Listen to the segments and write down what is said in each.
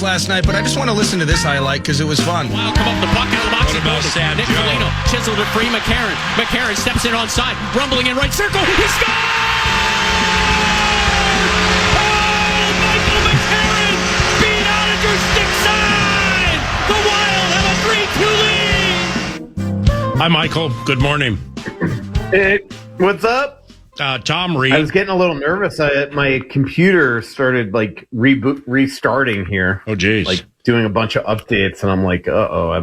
lost last night, but I just want to listen to this highlight because it was fun. Wow, come up the puck out of the box. What about Sad Nick Joe? Foligno chiseled it free. McCarron. McCarron steps in onside, rumbling in right circle. He scores! Oh, Michael McCarron beat Oettinger stick side. The Wild have a 3-2 lead. Hi, Michael. Good morning. Hey, what's up? Tom Reed. I was getting a little nervous. My computer started restarting here. Oh, geez. Like doing a bunch of updates, and I'm like, uh-oh, I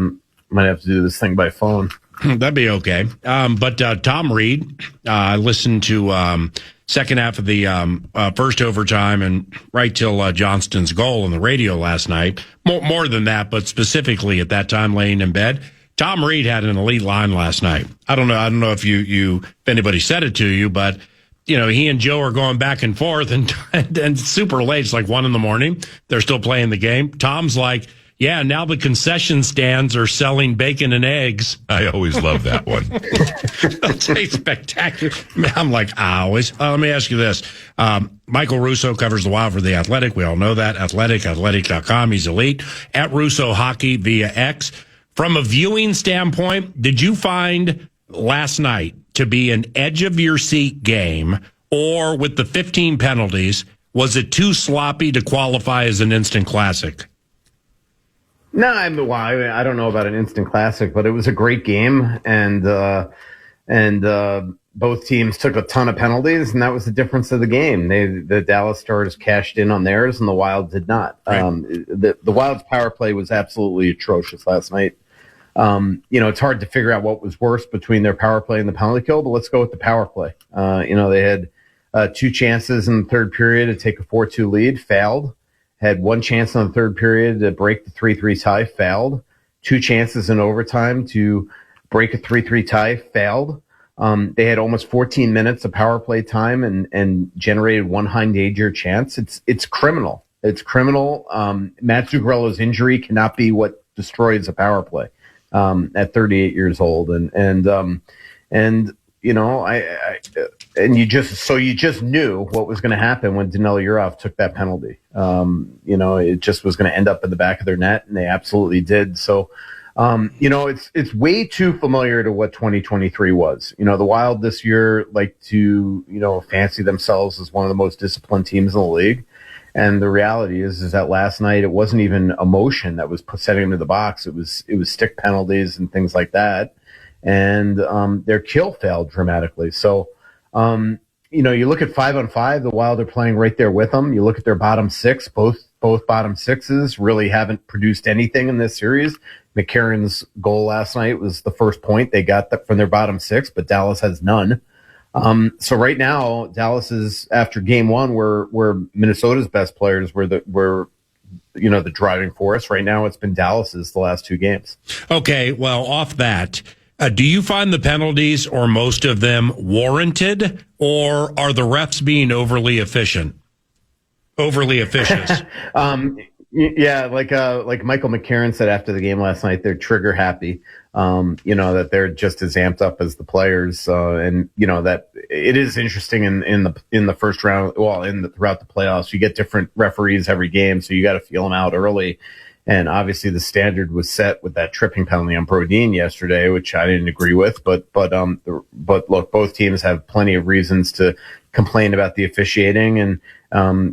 might have to do this thing by phone. That'd be okay. But Tom Reed, I listened to second half of the first overtime and right till Johnston's goal on the radio last night. More than that, but specifically at that time laying in bed. Tom Reed had an elite line last night. I don't know if if anybody said it to you, but he and Joe are going back and forth and super late. It's like 1 a.m. They're still playing the game. Tom's like, yeah, now the concession stands are selling bacon and eggs. I always love that one. That's spectacular. I'm like, always. Let me ask you this. Michael Russo covers the Wild for The Athletic. We all know that. Athletic.com. He's elite. At Russo Hockey via X. From a viewing standpoint, did you find last night to be an edge-of-your-seat game, or with the 15 penalties, was it too sloppy to qualify as an instant classic? No, I don't know about an instant classic, but it was a great game, and both teams took a ton of penalties, and that was the difference of the game. The Dallas Stars cashed in on theirs, and the Wild did not. Right. The Wild's power play was absolutely atrocious last night. It's hard to figure out what was worse between their power play and the penalty kill, but let's go with the power play. They had 2 chances in the third period to take a 4-2 lead, failed. Had 1 chance in the third period to break the 3-3 tie, failed. 2 chances in overtime to break a 3-3 tie, failed. They had almost 14 minutes of power play time and generated 1 high danger chance. It's criminal. It's criminal. Matt Zuccarello's injury cannot be what destroys a power play. At 38 years old, you just knew what was going to happen when Danilo Yurov took that penalty. It just was going to end up in the back of their net, and they absolutely did. So, it's way too familiar to what 2023 was. The Wild this year like to fancy themselves as one of the most disciplined teams in the league. And the reality is that last night it wasn't even emotion that was setting them to the box. It was stick penalties and things like that. And their kill failed dramatically. So, you look at 5-on-5, the Wild are playing right there with them. You look at their bottom 6, both bottom 6s really haven't produced anything in this series. McCarron's goal last night was the first point they got from their bottom 6, but Dallas has none. So right now, Dallas is after game 1, where Minnesota's best players were the driving force. Right now, it's been Dallas's the last 2 games. Okay, well, off that, do you find the penalties or most of them warranted, or are the refs being overly efficient? Overly officious. Yeah, like Michael McCarron said after the game last night, they're trigger happy. That they're just as amped up as the players, that it is interesting in the first round. Well, throughout the playoffs, you get different referees every game, so you got to feel them out early. And obviously, the standard was set with that tripping penalty on Brodin yesterday, which I didn't agree with. But look, both teams have plenty of reasons to complain about the officiating, and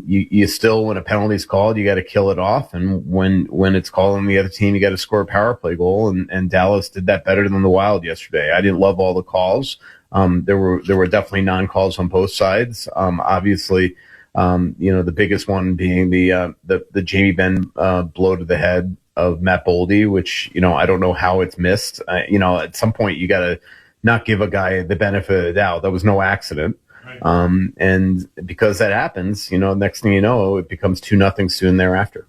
you still, when a penalty is called, you got to kill it off, and when it's called on the other team, you got to score a power play goal, and Dallas did that better than the Wild yesterday. I didn't love all the calls. There were definitely non-calls on both sides. Obviously, the biggest one being the Jamie Benn blow to the head of Matt Boldy, which I don't know how it's missed. At some point you got to not give a guy the benefit of the doubt. That was no accident. And because that happens, next thing you know, it becomes 2-0 soon thereafter.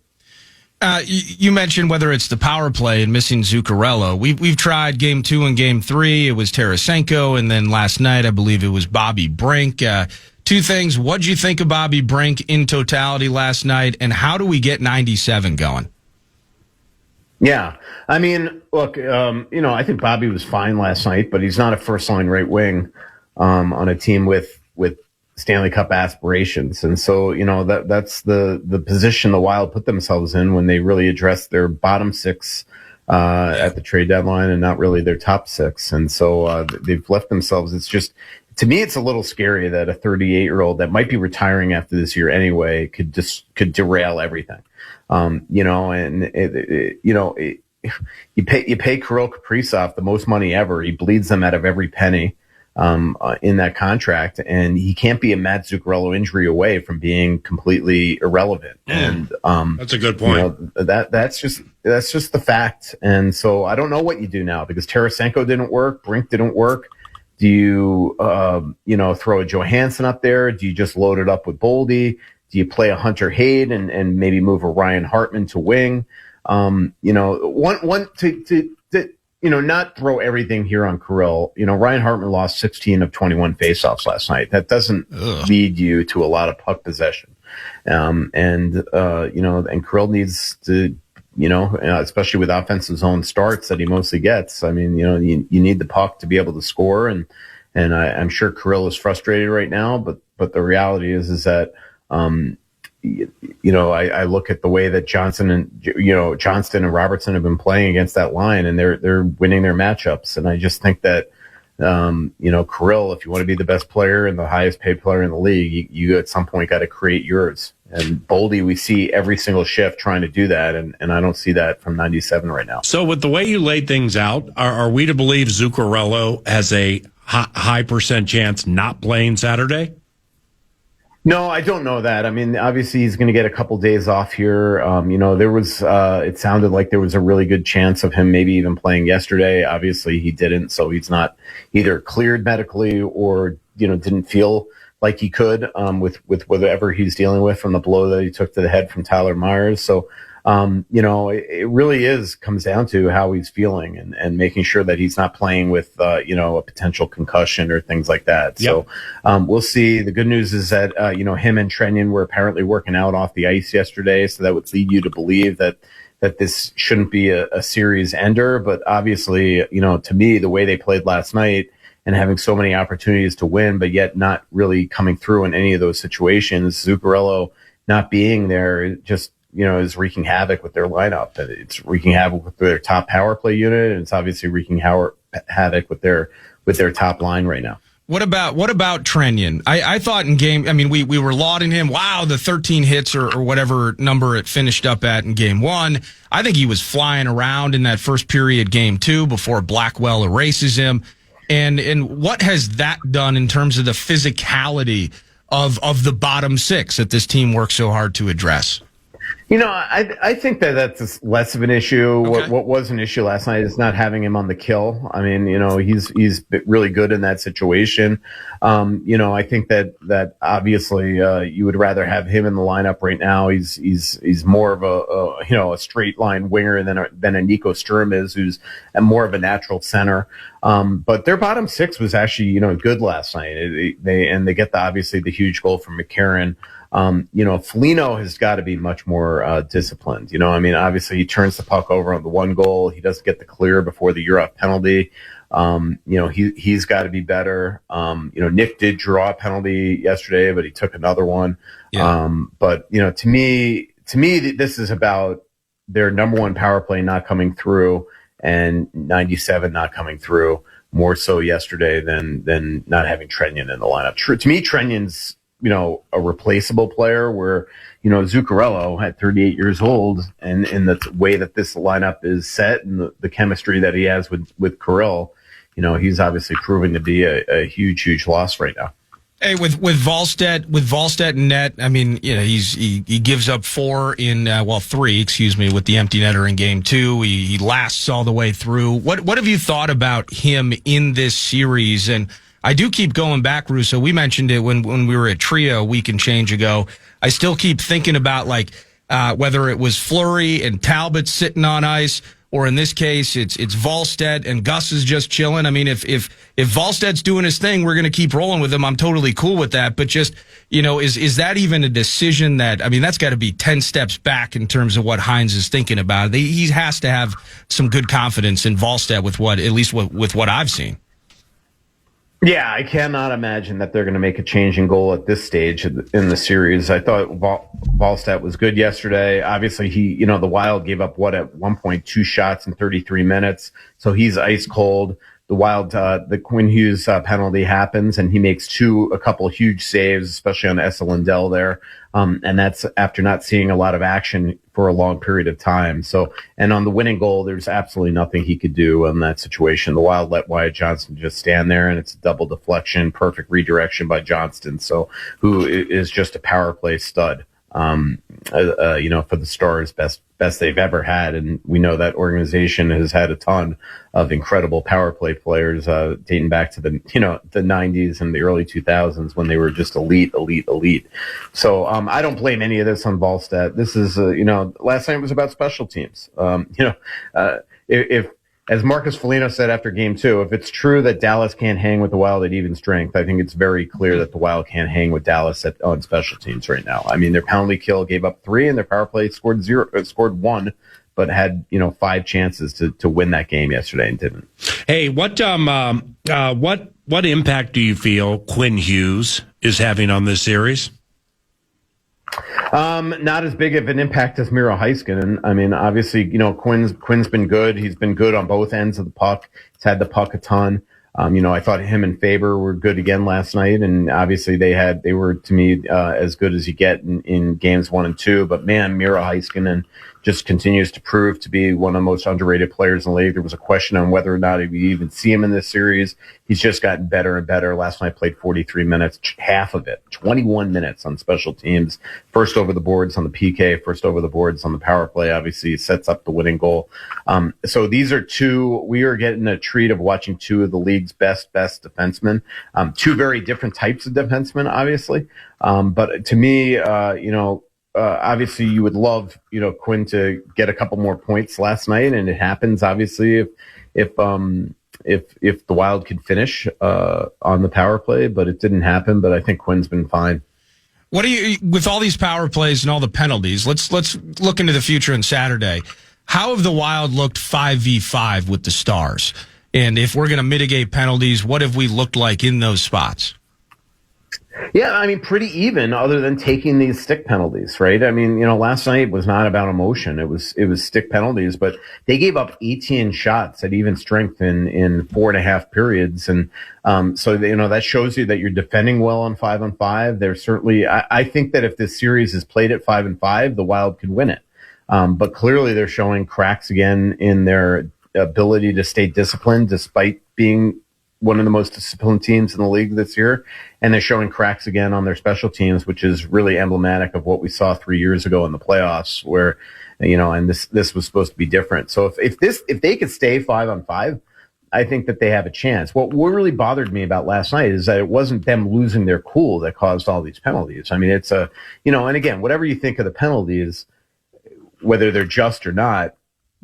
You mentioned whether it's the power play and missing Zuccarello. We've tried game 2 and game 3. It was Tarasenko, and then last night I believe it was Bobby Brink. 2 things. What'd you think of Bobby Brink in totality last night, and how do we get 97 going? Yeah, I mean, look, I think Bobby was fine last night, but he's not a first-line right wing on a team with Stanley Cup aspirations. And so, that's the position the Wild put themselves in when they really addressed their bottom six at the trade deadline and not really their top six. And so they've left themselves. It's just, to me, it's a little scary that a 38-year-old that might be retiring after this year anyway could derail everything. You pay Kirill Kaprizov the most money ever. He bleeds them out of every penny in that contract, and he can't be a Matt Zuccarello injury away from being completely irrelevant. And that's a good point. That's just the fact. And so I don't know what you do now, because Tarasenko didn't work, Brink didn't work. Do you throw a Johansson up there? Do you just load it up with Boldy? Do you play a Hunter Hayde and maybe move a Ryan Hartman to wing? Not throw everything here on Kirill. Ryan Hartman lost 16 of 21 faceoffs last night. That doesn't lead you to a lot of puck possession. And Kirill needs to, especially with offensive zone starts that he mostly gets. I mean, you need the puck to be able to score. And I'm sure Kirill is frustrated right now, but the reality is that, I look at the way that Johnston and Robertson have been playing against that line, and they're winning their matchups. And I just think that, Kirill, if you want to be the best player and the highest paid player in the league, you at some point got to create yours. And Boldy, we see every single shift trying to do that, and I don't see that from 97 right now. So with the way you laid things out, are we to believe Zuccarello has a high percent chance not playing Saturday? No, I don't know that. I mean, obviously he's going to get a couple days off here. There was, it sounded like there was a really good chance of him maybe even playing yesterday. Obviously he didn't. So he's not either cleared medically or, didn't feel like he could, with whatever he's dealing with from the blow that he took to the head from Tyler Myers. So, it really comes down to how he's feeling and making sure that he's not playing with, a potential concussion or things like that. Yep. So, we'll see. The good news is that, him and Trenyon were apparently working out off the ice yesterday. So that would lead you to believe that this shouldn't be a series ender. But obviously, to me, the way they played last night and having so many opportunities to win, but yet not really coming through in any of those situations, Zuccarello not being there just, is wreaking havoc with their lineup. It's wreaking havoc with their top power play unit, and it's obviously wreaking havoc with their top line right now. What about Trenyon? I thought in game, I mean, we were lauding him. Wow, the 13 hits or whatever number it finished up at in game one. I think he was flying around in that first period game two before Blackwell erases him. And what has that done in terms of the physicality of the bottom six that this team works so hard to address? I think that's less of an issue. Okay. What was an issue last night is not having him on the kill. I mean, he's really good in that situation. I think that obviously you would rather have him in the lineup right now. He's more of a straight line winger than a Nico Sturm is, who's more of a natural center. But their bottom six was actually good last night. They get obviously the huge goal from McCarron. Foligno has got to be much more disciplined. Obviously he turns the puck over on the one goal. He doesn't get the clear before the you're off penalty. He's got to be better. Nick did draw a penalty yesterday, but he took another one. Yeah. But to me, this is about their number one power play not coming through and 97 not coming through more so yesterday than not having Trenyon in the lineup. To me, Trenyon's a replaceable player where, Zuccarello at 38 years old and in the way that this lineup is set and the chemistry that he has with Kirill, he's obviously proving to be a huge loss right now. Hey, with Volstead in net, I mean, he gives up three, with the empty netter in game two. He lasts all the way through. What have you thought about him in this series? And I do keep going back, Russo. We mentioned it when we were at Trio a week and change ago. I still keep thinking about whether it was Fleury and Talbot sitting on ice, or in this case, it's Volstead and Gus is just chilling. I mean, if Volstead's doing his thing, we're going to keep rolling with him. I'm totally cool with that. But just, is that even a decision that's got to be 10 steps back in terms of what Hines is thinking about? He has to have some good confidence in Volstead with what I've seen. Yeah, I cannot imagine that they're going to make a change in goal at this stage in the series. I thought Wallstedt was good yesterday. Obviously, the Wild gave up at one point 2 shots in 33 minutes, so he's ice cold. The Wild, the Quinn Hughes penalty happens, and he makes a couple of huge saves, especially on Esa Lindell there. And that's after not seeing a lot of action for a long period of time. So, and on the winning goal, there's absolutely nothing he could do in that situation. The Wild let Wyatt Johnston just stand there, and it's a double deflection, perfect redirection by Johnston. So, who is just a power play stud. For the Stars, best they've ever had, and we know that organization has had a ton of incredible power play players dating back to the 90s and the early 2000s when they were just elite. So I don't blame any of this on Wallstedt. This is last night was about special teams. If as Marcus Foligno said after Game 2, if it's true that Dallas can't hang with the Wild at even strength, I think it's very clear that the Wild can't hang with Dallas on special teams right now. I mean, their penalty kill gave up 3, and their power play scored 1, but had 5 chances to win that game yesterday and didn't. Hey, what impact do you feel Quinn Hughes is having on this series? Not as big of an impact as Miro Heiskanen. I mean, obviously, Quinn's been good. He's been good on both ends of the puck. He's had the puck a ton. I thought him and Faber were good again last night, and obviously they were to me as good as you get in games 1 and 2. But man, Miro Heiskanen just continues to prove to be one of the most underrated players in the league. There was a question on whether or not we even see him in this series. He's just gotten better and better. Last night played 43 minutes, half of it, 21 minutes on special teams. First over the boards on the PK, first over the boards on the power play. Obviously, sets up the winning goal. So these are we are getting a treat of watching 2 of the league's best defensemen. 2 very different types of defensemen, obviously. But to me, obviously you would love, Quinn to get a couple more points last night, and it happens obviously if the Wild could finish on the power play, but it didn't happen. But I think Quinn's been fine. What do you, with all these power plays and all the penalties? Let's look into the future on Saturday. How have the Wild looked 5v5 with the Stars? And if we're going to mitigate penalties, what have we looked like in those spots? Yeah, I mean, pretty even, other than taking these stick penalties, right? I mean, last night was not about emotion; it was stick penalties. But they gave up 18 shots at even strength in 4.5 periods, and so that shows you that you're defending well on 5-on-5. There's certainly, I think that if this series is played at 5-on-5, the Wild could win it. But clearly, they're showing cracks again in their ability to stay disciplined, despite being one of the most disciplined teams in the league this year. And they're showing cracks again on their special teams, which is really emblematic of what we saw 3 years ago in the playoffs where, and this was supposed to be different. So if they could stay 5-on-5, I think that they have a chance. What really bothered me about last night is that it wasn't them losing their cool that caused all these penalties. I mean, it's and again, whatever you think of the penalties, whether they're just or not,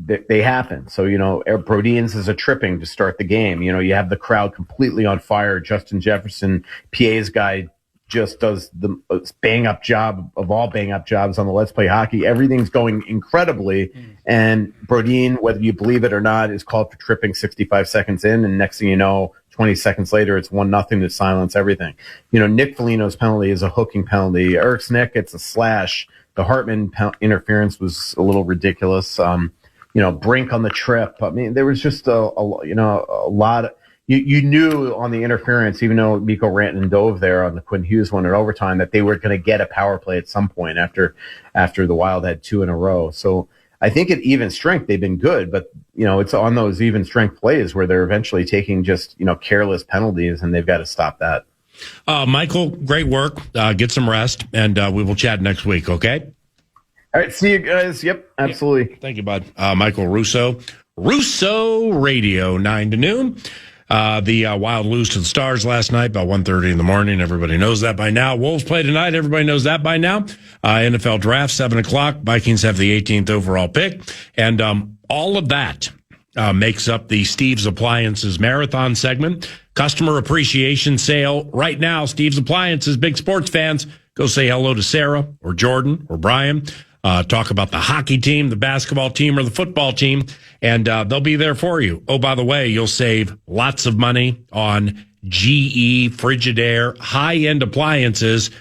they happen. So, Brodeen's is a tripping to start the game. You have the crowd completely on fire. Justin Jefferson, PA's guy, just does the bang-up job of all bang-up jobs on the Let's Play Hockey. Everything's going incredibly. And Brodeen, whether you believe it or not, is called for tripping 65 seconds in. And next thing you know, 20 seconds later, it's 1-0 to silence everything. Nick Foligno's penalty is a hooking penalty. Eric's Nick, it's a slash. The Hartman interference was a little ridiculous. Brink on the trip. I mean, there was just a lot of, you knew on the interference, even though Mikko Rantanen dove there on the Quinn Hughes one in overtime, that they were going to get a power play at some point after the Wild had 2 in a row. So I think at even strength, they've been good, but it's on those even strength plays where they're eventually taking just, careless penalties, and they've got to stop that. Michael, great work. Get some rest, and we will chat next week. Okay. All right, see you guys. Yep, absolutely. Thank you, bud. Michael Russo. Russo Radio, 9 to noon. The Wild lose to the Stars last night about 1:30 in the morning. Everybody knows that by now. Wolves play tonight. Everybody knows that by now. NFL draft, 7 o'clock. Vikings have the 18th overall pick. And all of that makes up the Steve's Appliances Marathon segment. Customer appreciation sale right now. Steve's Appliances, big sports fans. Go say hello to Sarah or Jordan or Brian. Talk about the hockey team, the basketball team, or the football team, and they'll be there for you. Oh, by the way, you'll save lots of money on GE, Frigidaire, high-end appliances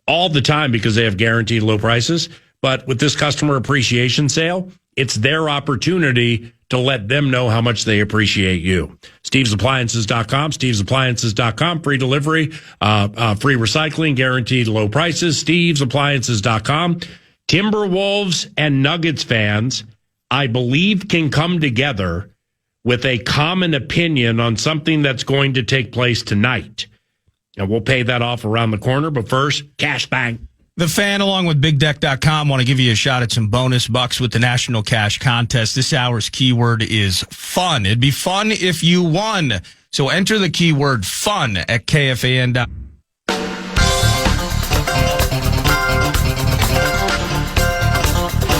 all the time because they have guaranteed low prices. But with this customer appreciation sale, it's their opportunity to let them know how much they appreciate you. StevesAppliances.com, StevesAppliances.com, free delivery, free recycling, guaranteed low prices, StevesAppliances.com. Timberwolves and Nuggets fans, I believe, can come together with a common opinion on something that's going to take place tonight. And we'll pay that off around the corner, but first, cash bang. The Fan, along with BigDeck.com, want to give you a shot at some bonus bucks with the National Cash Contest. This hour's keyword is fun. It'd be fun if you won. So enter the keyword fun at KFAN.com.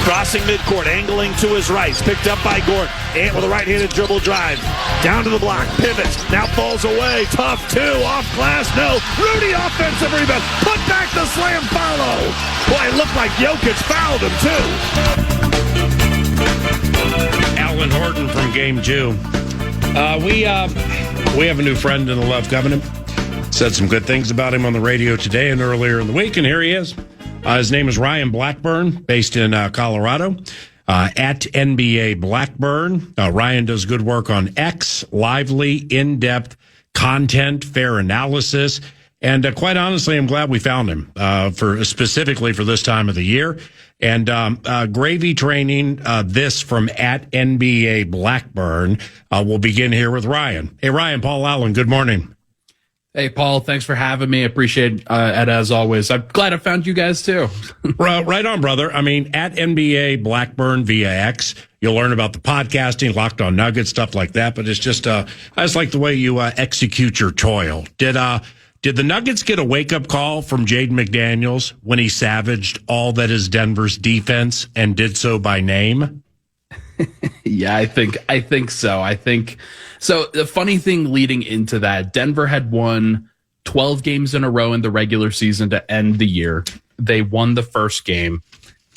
Crossing midcourt, angling to his right. Picked up by Gordon. Ant with a right-handed dribble drive. Down to the block. Pivots. Now falls away. Tough two. Off glass. No. Rudy offensive rebound. Put back the slam follow. Boy, it looked like Jokic fouled him too. Alan Horton from Game 2. We have a new friend in the Love Covenant. Said some good things about him on the radio today and earlier in the week, and here he is. His name is Ryan Blackburn, based in Colorado, at NBA Blackburn. Ryan does good work on X, lively, in-depth content, fair analysis, and quite honestly, I'm glad we found him specifically for this time of the year. And gravy training, this from at NBA Blackburn. We'll begin here with Ryan. Hey, Ryan, Paul Allen, good morning. Hey, Paul, thanks for having me. Appreciate it as always. I'm glad I found you guys, too. Right on, brother. I mean, at NBA Blackburn via X, you'll learn about the podcasting, Locked On Nuggets, stuff like that. But it's just, I just like the way you execute your toil. Did the Nuggets get a wake-up call from Jaden McDaniels when he savaged all that is Denver's defense and did so by name? Yeah, I think so. So the funny thing leading into that, Denver had won 12 games in a row in the regular season to end the year. They won the first game.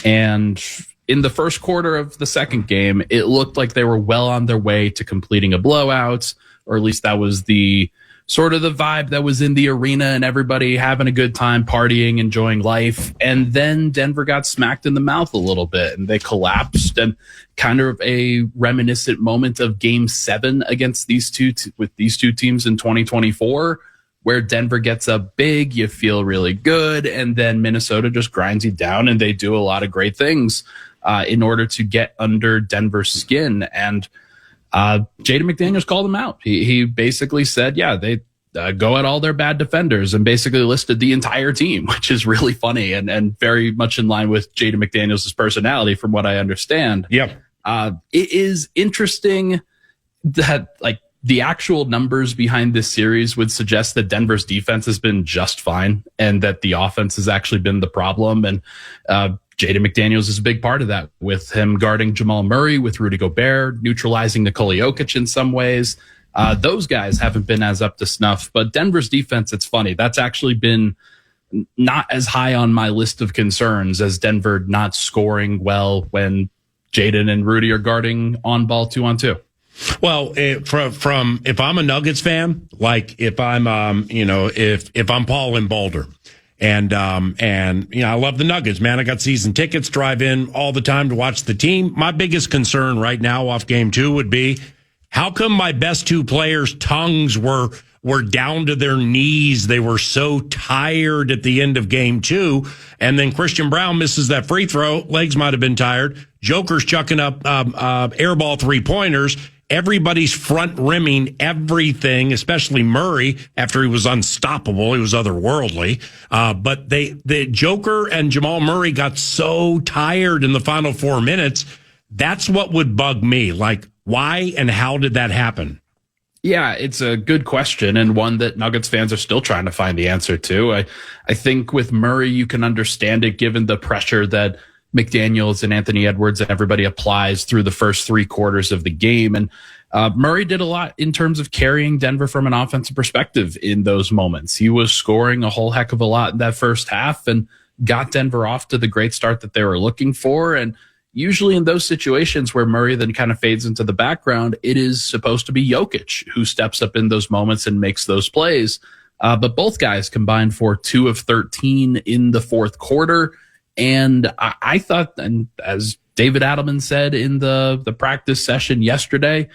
And in the first quarter of the second game, it looked like they were well on their way to completing a blowout, or at least that was the sort of the vibe that was in the arena, and everybody having a good time, partying, enjoying life. And then Denver got smacked in the mouth a little bit and they collapsed, and kind of a reminiscent moment of Game 7 against these two teams in 2024, where Denver gets up big, you feel really good, and then Minnesota just grinds you down, and they do a lot of great things in order to get under Denver's skin. And Jaden McDaniels called him out. He basically said, yeah, they go at all their bad defenders, and basically listed the entire team, which is really funny and very much in line with Jaden McDaniels' personality, from what I understand. Yep. It is interesting that the actual numbers behind this series would suggest that Denver's defense has been just fine, and that the offense has actually been the problem. And Jaden McDaniels is a big part of that, with him guarding Jamal Murray, with Rudy Gobert, neutralizing Nikola Jokic in some ways. Those guys haven't been as up to snuff, but Denver's defense, it's funny. That's actually been not as high on my list of concerns as Denver not scoring well when Jaden and Rudy are guarding on ball 2-on-2. Well, from if I'm a Nuggets fan, like if I'm if I'm Paul in Boulder, and I love the Nuggets, man. I got season tickets, drive in all the time to watch the team. My biggest concern right now off Game 2 would be, how come my best two players' tongues were down to their knees? They were so tired at the end of Game 2, and then Christian Brown misses that free throw. Legs might have been tired. Joker's chucking up airball 3-pointers. Everybody's front rimming everything, especially Murray, after he was unstoppable. He was otherworldly. But the Joker and Jamal Murray got so tired in the final 4 minutes. That's what would bug me. Like, why and how did that happen? Yeah, it's a good question, and one that Nuggets fans are still trying to find the answer to. I think with Murray, you can understand it given the pressure that McDaniels and Anthony Edwards and everybody applies through the first 3 quarters of the game. And Murray did a lot in terms of carrying Denver from an offensive perspective in those moments. He was scoring a whole heck of a lot in that first half and got Denver off to the great start that they were looking for. And usually in those situations where Murray then kind of fades into the background, it is supposed to be Jokic who steps up in those moments and makes those plays. But both guys combined for 2 of 13 in the fourth quarter. And I thought, and as David Adelman said in the practice session yesterday,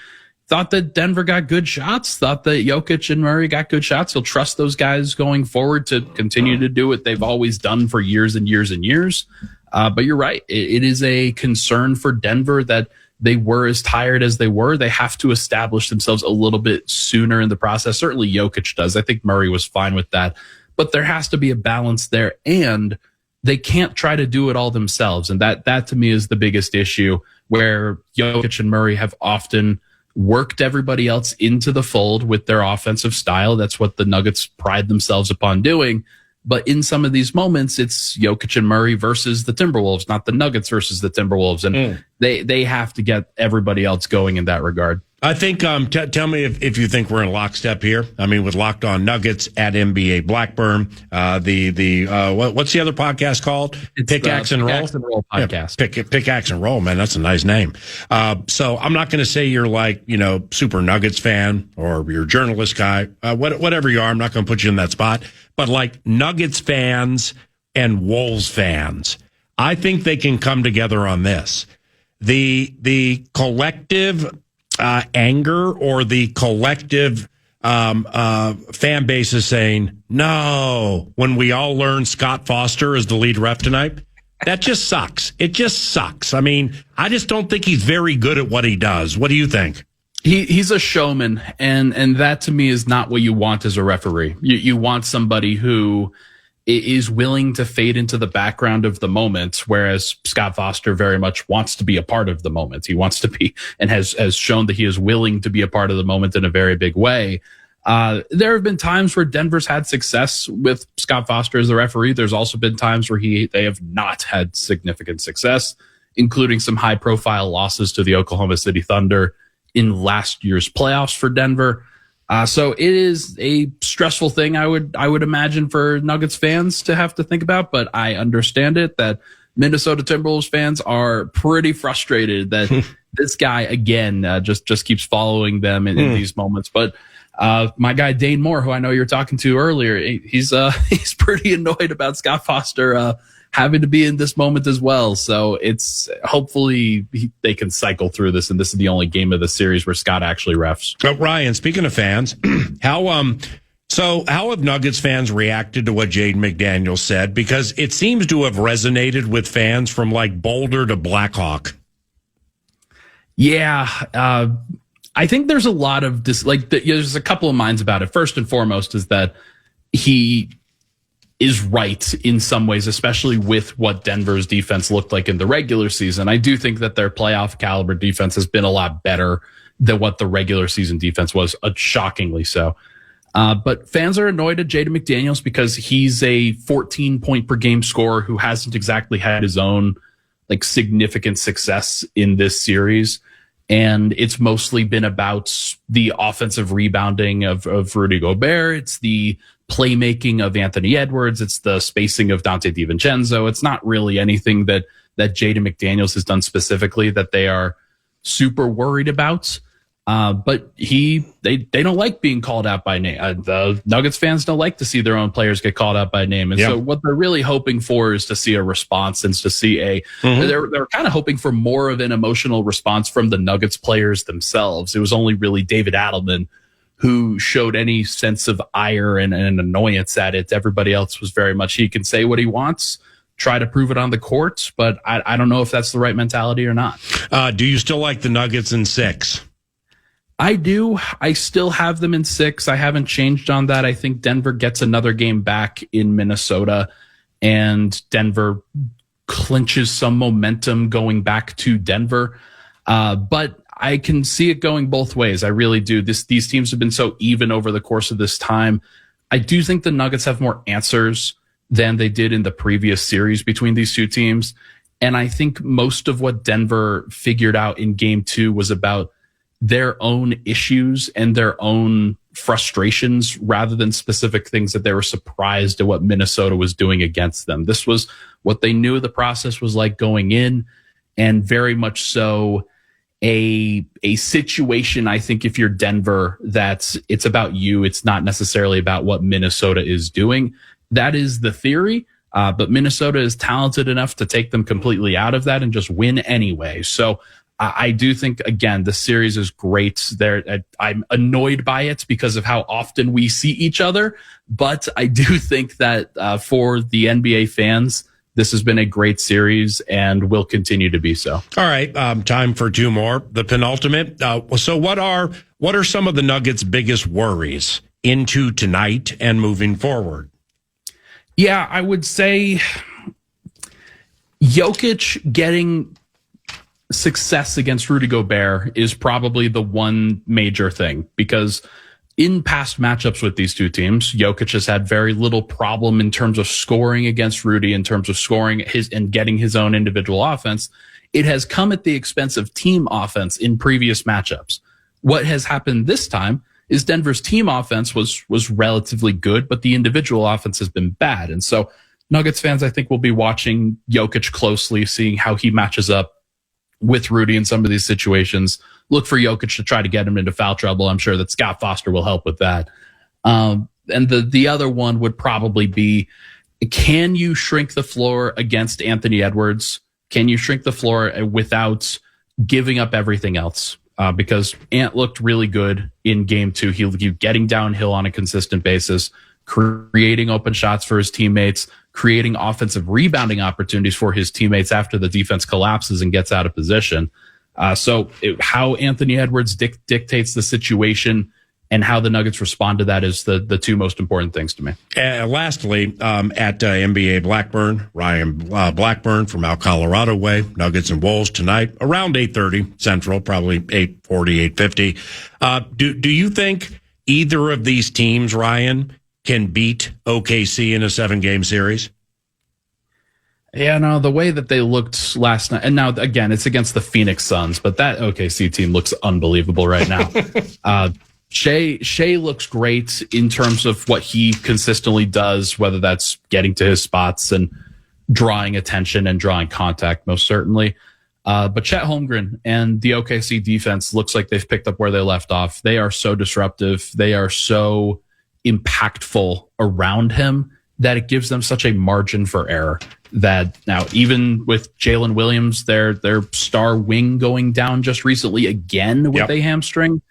thought that Denver got good shots, thought that Jokic and Murray got good shots. He'll trust those guys going forward to continue to do what they've always done for years and years and years. But you're right. It is a concern for Denver that they were as tired as they were. They have to establish themselves a little bit sooner in the process. Certainly Jokic does. I think Murray was fine with that. But there has to be a balance there. And they can't try to do it all themselves. And that to me is the biggest issue, where Jokic and Murray have often worked everybody else into the fold with their offensive style. That's what the Nuggets pride themselves upon doing. But in some of these moments, it's Jokic and Murray versus the Timberwolves, not the Nuggets versus the Timberwolves. And they have to get everybody else going in that regard. I think, tell me if you think we're in lockstep here. I mean, with Locked On Nuggets at NBA Blackburn, what's the other podcast called? It's Pickaxe and Roll? Pickaxe and Roll podcast. Yeah, Pickaxe and Roll, man. That's a nice name. So I'm not going to say you're like, super Nuggets fan or you're a journalist guy, whatever you are. I'm not going to put you in that spot. But like Nuggets fans and Wolves fans, I think they can come together on this. The collective anger or the collective fan base is saying no when we all learn Scott Foster is the lead ref tonight. That just sucks. It just sucks. I mean, I just don't think he's very good at what he does. What do you think? He's a showman, and that to me is not what you want as a referee. You want somebody who is willing to fade into the background of the moment, whereas Scott Foster very much wants to be a part of the moment. He wants to be, and has shown that he is willing to be a part of the moment in a very big way. There have been times where Denver's had success with Scott Foster as the referee. There's also been times where they have not had significant success, including some high-profile losses to the Oklahoma City Thunder in last year's playoffs for Denver. So it is a stressful thing, I would imagine, for Nuggets fans to have to think about, but I understand it that Minnesota Timberwolves fans are pretty frustrated that this guy, again, just keeps following them in these moments. But my guy Dane Moore, who I know you're talking to earlier, he's pretty annoyed about Scott Foster having to be in this moment as well. So it's hopefully they can cycle through this, and this is the only game of the series where Scott actually refs. Ryan, speaking of fans, how have Nuggets fans reacted to what Jaden McDaniels said? Because it seems to have resonated with fans from like Boulder to Blackhawk. Yeah, I think there's a lot of this. There's a couple of minds about it. First and foremost is that he is right in some ways, especially with what Denver's defense looked like in the regular season. I do think that their playoff caliber defense has been a lot better than what the regular season defense was, shockingly so. But fans are annoyed at Jaden McDaniels because he's a 14 point per game scorer who hasn't exactly had his own significant success in this series. And it's mostly been about the offensive rebounding of Rudy Gobert. It's the playmaking of Anthony Edwards. It's the spacing of Dante DiVincenzo. It's not really anything that Jaden McDaniels has done specifically that they are super worried about. But they don't like being called out by name. The Nuggets fans don't like to see their own players get called out by name. And so what they're really hoping for is to see a response and to see they're kind of hoping for more of an emotional response from the Nuggets players themselves. It was only really David Adelman who showed any sense of ire and annoyance at it. Everybody else was very much, he can say what he wants, try to prove it on the court, but I don't know if that's the right mentality or not. Do you still like the Nuggets in 6? I do. I still have them in 6. I haven't changed on that. I think Denver gets another game back in Minnesota, and Denver clinches some momentum going back to Denver. But I can see it going both ways. I really do. These teams have been so even over the course of this time. I do think the Nuggets have more answers than they did in the previous series between these two teams. And I think most of what Denver figured out in game 2 was about their own issues and their own frustrations rather than specific things that they were surprised at what Minnesota was doing against them. This was what they knew the process was like going in. and very much so a situation, I think, if you're Denver, that it's about you. It's not necessarily about what Minnesota is doing. That is the theory. But Minnesota is talented enough to take them completely out of that and just win anyway. So I do think, again, the series is great. I'm annoyed by it because of how often we see each other. But I do think that for the NBA fans, this has been a great series and will continue to be so. All right, time for two more. The penultimate. So what are some of the Nuggets' biggest worries into tonight and moving forward? Yeah, I would say Jokic getting success against Rudy Gobert is probably the one major thing, because in past matchups with these two teams, Jokic has had very little problem in terms of scoring against Rudy, in terms of scoring his and getting his own individual offense. It has come at the expense of team offense in previous matchups. What has happened this time is Denver's team offense was relatively good, but the individual offense has been bad. And so Nuggets fans, I think, will be watching Jokic closely, seeing how he matches up with Rudy in some of these situations. Look for Jokic to try to get him into foul trouble. I'm sure that Scott Foster will help with that. And the other one would probably be, can you shrink the floor against Anthony Edwards? Can you shrink the floor without giving up everything else? Because Ant looked really good in game 2. He getting downhill on a consistent basis, creating open shots for his teammates, creating offensive rebounding opportunities for his teammates after the defense collapses and gets out of position. How Anthony Edwards dictates the situation and how the Nuggets respond to that is the two most important things to me. Lastly, at NBA Blackburn, Ryan Blackburn from out Colorado Way, Nuggets and Wolves tonight, around 8:30 Central, probably 8:40, 8:50. Do you think either of these teams, Ryan, can beat OKC in a 7-game series? Yeah, no, the way that they looked last night, and now again, it's against the Phoenix Suns, but that OKC team looks unbelievable right now. Shea looks great in terms of what he consistently does, whether that's getting to his spots and drawing attention and drawing contact, most certainly. But Chet Holmgren and the OKC defense looks like they've picked up where they left off. They are so disruptive. They are so impactful around him that it gives them such a margin for error that now, even with Jalen Williams, their star wing going down just recently again with a hamstring,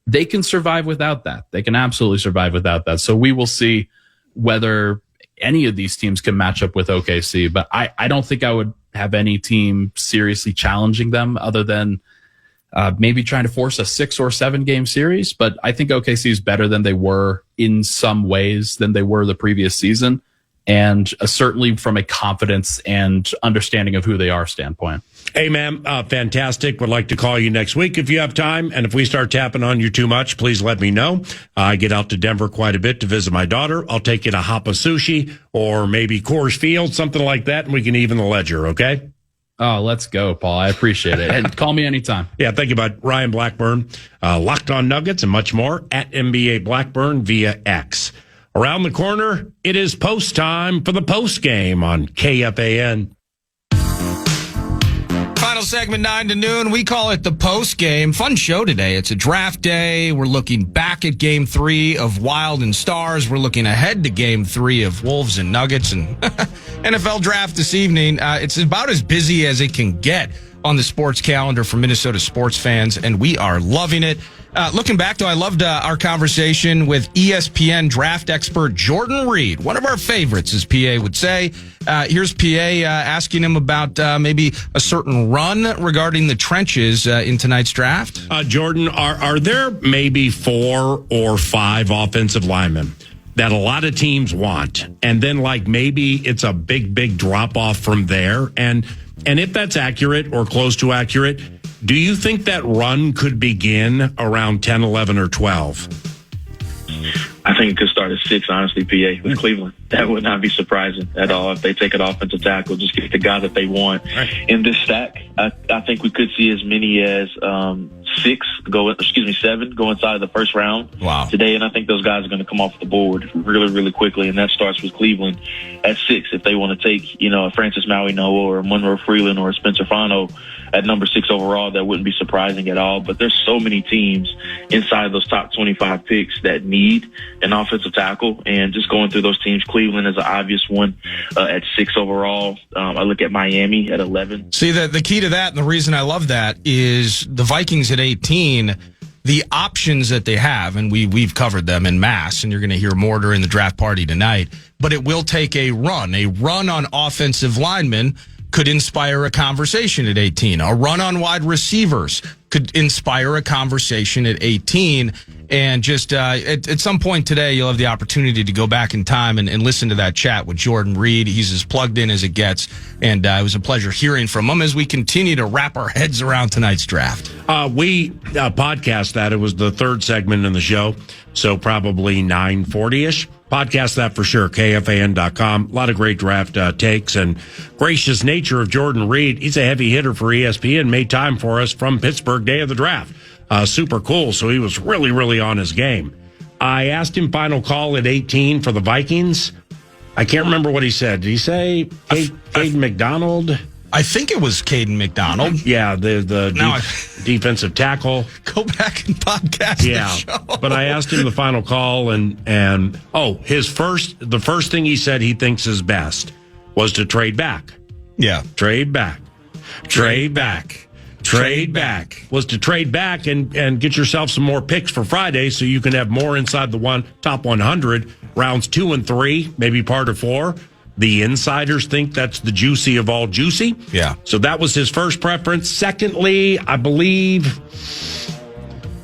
they can survive without that. They can absolutely survive without that. So we will see whether any of these teams can match up with OKC, but I don't think I would have any team seriously challenging them other than maybe trying to force a 6 or 7 game series. But I think OKC is better than they were in some ways than they were the previous season. And certainly from a confidence and understanding of who they are standpoint. Hey, man, fantastic. Would like to call you next week if you have time. And if we start tapping on you too much, please let me know. I get out to Denver quite a bit to visit my daughter. I'll take you to Hapa Sushi or maybe Coors Field, something like that, and we can even the ledger, okay? Oh, let's go, Paul. I appreciate it. And call me anytime. Yeah, thank you, bud. Ryan Blackburn, Locked On Nuggets and much more at NBA Blackburn via X. Around the corner, it is post time for the post game on KFAN. Final segment, 9 to noon. We call it the post game. Fun show today. It's a draft day. We're looking back at game 3 of Wild and Stars. We're looking ahead to game 3 of Wolves and Nuggets and NFL draft this evening. It's about as busy as it can get on the sports calendar for Minnesota sports fans, and we are loving it. Looking back, though, I loved our conversation with ESPN draft expert Jordan Reed, one of our favorites, as PA would say. Here's PA asking him about maybe a certain run regarding the trenches in tonight's draft. Jordan, are there maybe 4 or 5 offensive linemen that a lot of teams want, and then like maybe it's a big drop off from there? And if that's accurate or close to accurate, do you think that run could begin around 10, 11, or 12? I think it could start at 6, honestly, PA, with Cleveland. That would not be surprising at all if they take an offensive tackle, just get the guy that they want. In this stack, I think we could see as many as 7 go inside the first round Wow. today, and I think those guys are going to come off the board really, really quickly, and that starts with Cleveland at 6. If they want to take, a Francis Maui Noah or Monroe Freeland or Spencer Fano at number 6 overall, that wouldn't be surprising at all. But there's so many teams inside those top 25 picks that need an offensive tackle, and just going through those teams, Cleveland is an obvious one at 6 overall. I look at Miami at 11. See, the key to that, and the reason I love that, is the Vikings at 18, the options that they have, and we've covered them in mass, and you're going to hear more during the draft party tonight, but it will take a run. A run on offensive linemen could inspire a conversation at 18. A run on wide receivers could inspire a conversation at 18. And just at some point today, you'll have the opportunity to go back in time and listen to that chat with Jordan Reed. He's as plugged in as it gets. And it was a pleasure hearing from him as we continue to wrap our heads around tonight's draft. We podcast that. It was the third segment in the show, so probably 9:40-ish. Podcast that for sure, KFAN.com. A lot of great draft takes and gracious nature of Jordan Reed. He's a heavy hitter for ESPN, made time for us from Pittsburgh, day of the draft. Super cool, so he was really, really on his game. I asked him final call at 18 for the Vikings. I can't remember what he said. Did he say Caden McDonald? I think it was Caden McDonald. Yeah, the defensive tackle. Go back and podcast the show. But I asked him the final call, and the first thing he said he thinks is best was to trade back. Yeah. Trade back. Was to trade back and get yourself some more picks for Friday so you can have more inside the top 100, rounds 2 and 3, maybe part of 4. The insiders think that's the juicy of all juicy. Yeah. So that was his first preference. Secondly, I believe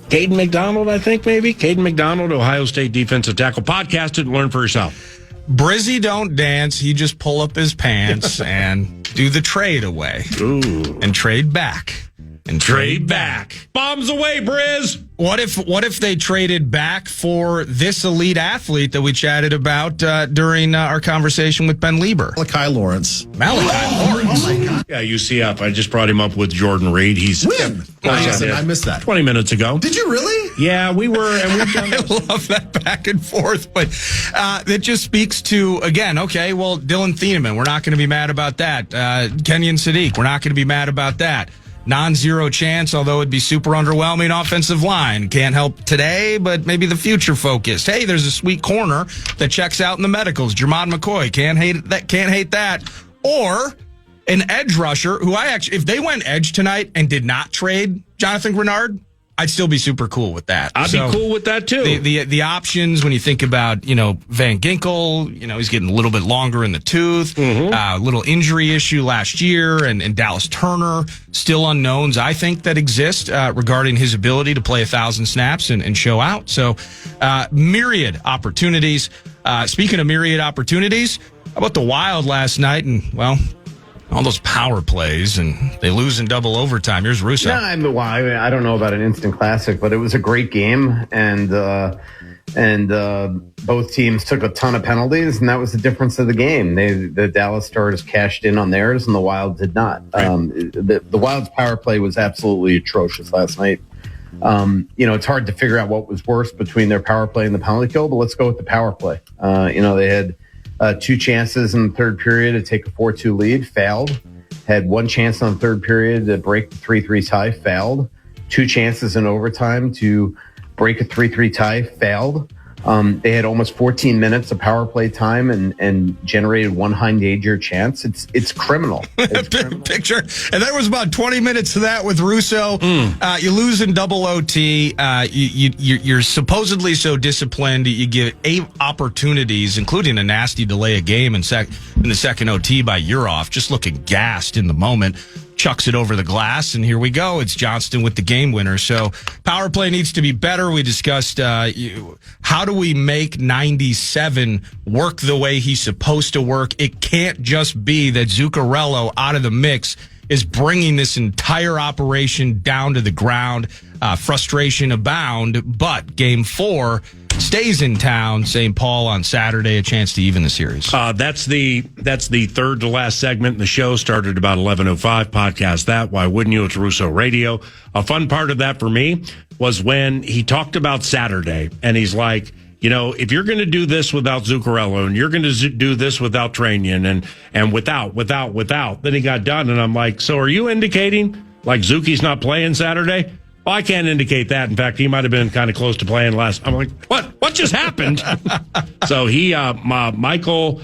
Caden McDonald, Caden McDonald, Ohio State defensive tackle. Podcast it and learn for yourself. Brizzy don't dance. He just pull up his pants and do the trade away. Ooh. And trade back. And trade back. Bombs away, Briz. What if they traded back for this elite athlete that we chatted about during our conversation with Ben Lieber? Malachi Lawrence. Oh my God. Yeah, UCF. I just brought him up with Jordan Reed. He's when? I missed that. 20 minutes ago. Did you really? Yeah, we were. And we've done I love that back and forth, but that just speaks to, again, okay, well, Dylan Thieneman, we're not going to be mad about that. Kenyon Sadiq, we're not going to be mad about that. Non-zero chance, although it'd be super underwhelming offensive line. Can't help today, but maybe the future focused. Hey, there's a sweet corner that checks out in the medicals. Jermon McCoy, can't hate that. Or an edge rusher who if they went edge tonight and did not trade Jonathan Grenard, I'd still be super cool with that. I'd be cool with that too. The options when you think about, Van Ginkel, he's getting a little bit longer in the tooth, little injury issue last year, and Dallas Turner, still unknowns, I think, that exist regarding his ability to play 1,000 snaps and show out. So, myriad opportunities. Speaking of myriad opportunities, how about the Wild last night? And, well, all those power plays, and they lose in double overtime. Here's Russo. Yeah, I don't know about an instant classic, but it was a great game, and both teams took a ton of penalties, and that was the difference of the game. The Dallas Stars cashed in on theirs, and the Wild did not. Right. The Wild's power play was absolutely atrocious last night. It's hard to figure out what was worse between their power play and the penalty kill, but let's go with the power play. They had 2 chances in the third period to take a 4-2 lead, failed. Had 1 chance in the third period to break the 3-3 tie, failed. 2 chances in overtime to break a 3-3 tie, failed. They had almost 14 minutes of power play time and generated 1 high danger chance. It's criminal. Picture. And there was about 20 minutes to that with Russo. You lose in double OT. You're supposedly so disciplined. You give 8 opportunities, including a nasty delay of game in the second OT by Urhoff, just looking gassed in the moment. Chucks it over the glass, and here we go. It's Johnston with the game winner. So power play needs to be better. We discussed how do we make 97 work the way he's supposed to work. It can't just be that Zuccarello out of the mix is bringing this entire operation down to the ground. Frustration abound, but Game 4 stays in town. St. Paul on Saturday, a chance to even the series. That's the third to last segment in the show. Started about 11:05. Podcast that. Why wouldn't you? It's Russo Radio. A fun part of that for me was when he talked about Saturday, and he's like, you know, if you're going to do this without Zuccarello, and you're going to do this without Trainian, and without, then he got done, and I'm like, so are you indicating like Zucchi's not playing Saturday? Well, I can't indicate that. In fact, he might have been kind of close to playing last. I'm like, what just happened? So he, Michael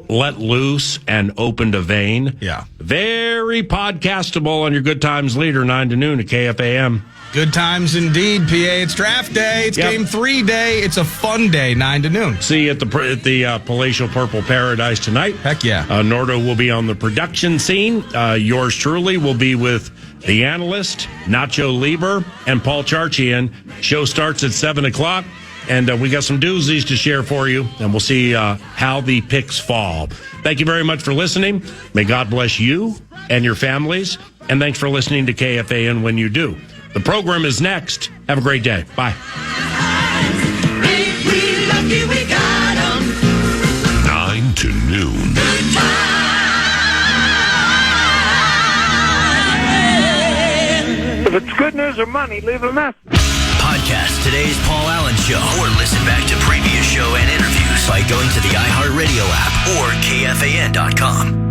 let loose and opened a vein. Yeah. Very podcastable on your Good Times leader, 9 to noon at KFAN. Good times indeed, PA. It's draft day. It's Game 3 day. It's a fun day, 9 to noon. See you at the Palatial Purple Paradise tonight. Heck yeah. Nordo will be on the production scene. Yours truly will be with the analyst, Nacho Lieber, and Paul Charchian. Show starts at 7 o'clock, and we got some doozies to share for you, and we'll see how the picks fall. Thank you very much for listening. May God bless you and your families, and thanks for listening to KFAN when you do. The program is next. Have a great day. Bye. If we lucky, we got 'em. 9 to noon. If it's good news or money, leave a message. Podcast today's Paul Allen Show, or listen back to previous show and interviews by going to the iHeartRadio app or KFAN.com.